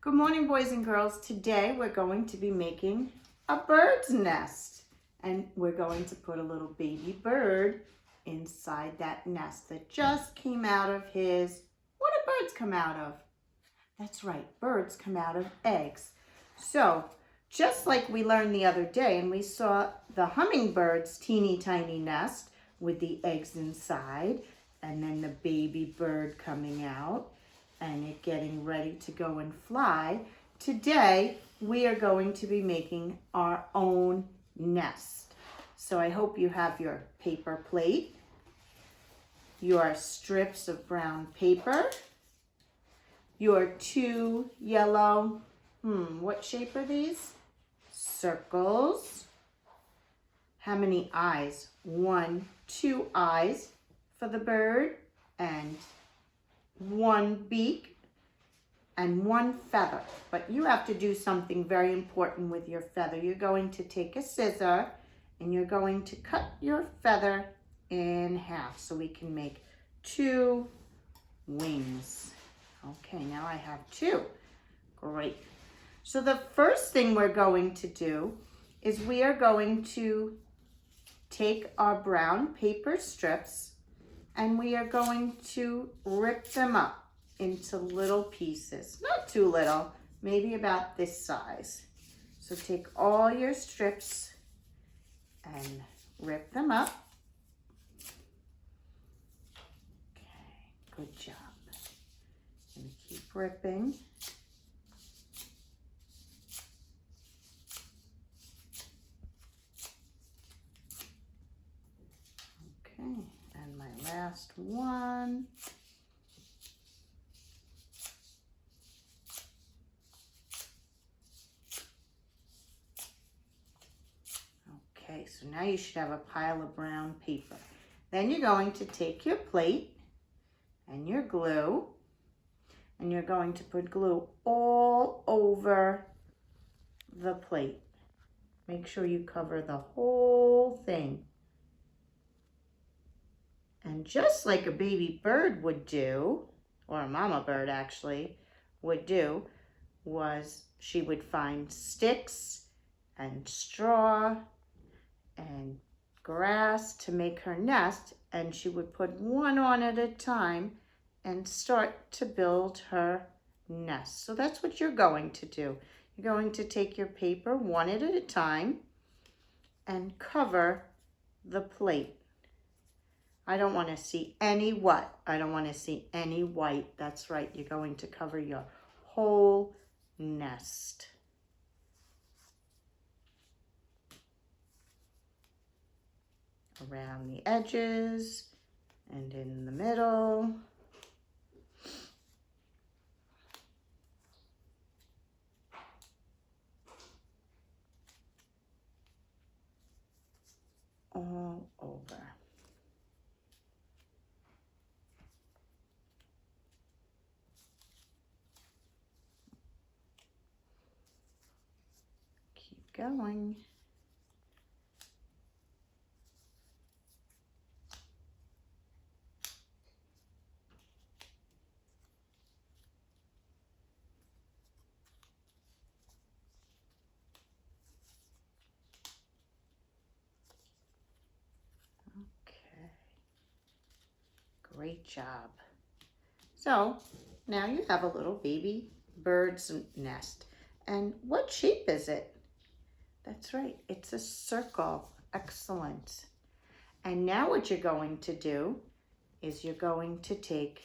Good morning, boys and girls. Today we're going to be making a bird's nest. And we're going to put a little baby bird inside that nest that just came out of his... What do birds come out of? That's right, birds come out of eggs. So, just like we learned the other day, and we saw the hummingbird's teeny tiny nest with the eggs inside, and then the baby bird coming out, and it getting ready to go and fly. Today, we are going to be making our own nest. So I hope you have your paper plate, your strips of brown paper, your two yellow, what shape are these? Circles. How many eyes? 1, 2 eyes for the bird, and 1 beak, and 1 feather. But you have to do something very important with your feather. You're going to take a scissor and you're going to cut your feather in half so we can make 2 wings. Okay, now I have 2. Great. So the first thing we're going to do is we are going to take our brown paper strips and we are going to rip them up into little pieces. Not too little, maybe about this size. So take all your strips and rip them up. Okay, good job. And keep ripping. Okay, and my last one. Okay, so now you should have a pile of brown paper. Then you're going to take your plate and your glue, and you're going to put glue all over the plate. Make sure you cover the whole thing. And just like a baby bird would do, or a mama bird actually would do, was she would find sticks and straw and grass to make her nest, and she would put one on at a time and start to build her nest. So that's what you're going to do. You're going to take your paper one at a time and cover the plate. I don't want to see any what? I don't want to see any white. That's right, you're going to cover your whole nest. Around the edges and in the middle. All over. Keep going. Okay. Great job. So now you have a little baby bird's nest. And what shape is it? That's right, it's a circle. Excellent. And now what you're going to do is you're going to take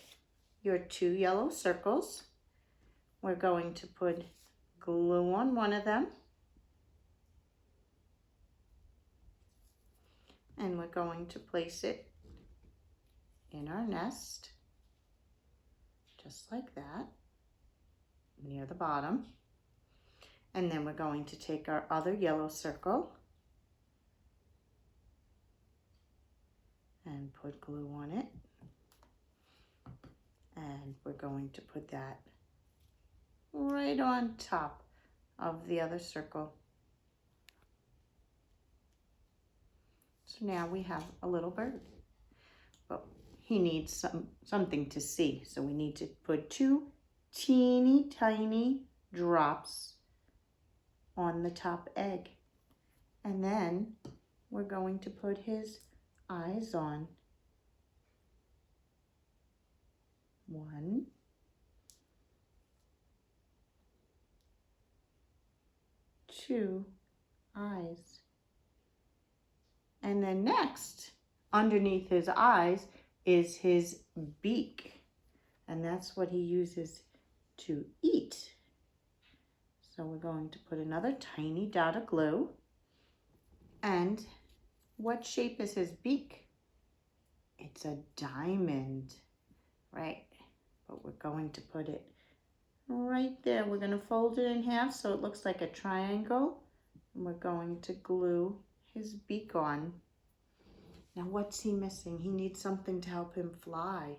your 2 yellow circles. We're going to put glue on one of them. And we're going to place it in our nest, just like that, near the bottom. And then we're going to take our other yellow circle and put glue on it. And we're going to put that right on top of the other circle. So now we have a little bird. But he needs something to see. So we need to put 2 teeny tiny drops on the top egg. And then we're going to put his eyes on. 1, 2 eyes. And then next, underneath his eyes is his beak. And that's what he uses to eat. So we're going to put another tiny dot of glue. And what shape is his beak? It's a diamond, right? But we're going to put it right there. We're going to fold it in half so it looks like a triangle. And we're going to glue his beak on. Now what's he missing? He needs something to help him fly.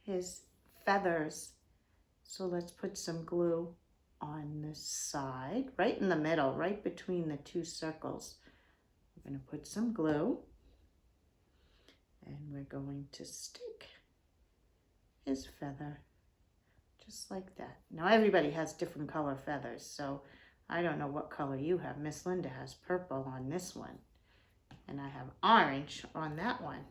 His feathers. So let's put some glue on this side, right in the middle, right between the 2 circles. We're going to put some glue and we're going to stick his feather just like that. Now everybody has different color feathers, so I don't know what color you have. Miss Linda has purple on this one and I have orange on that one.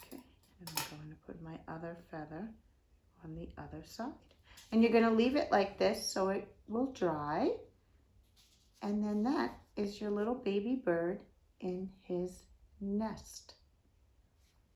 Okay, and I'm going to put my other feather on the other side. And you're going to leave it like this so it will dry. And then that is your little baby bird in his nest.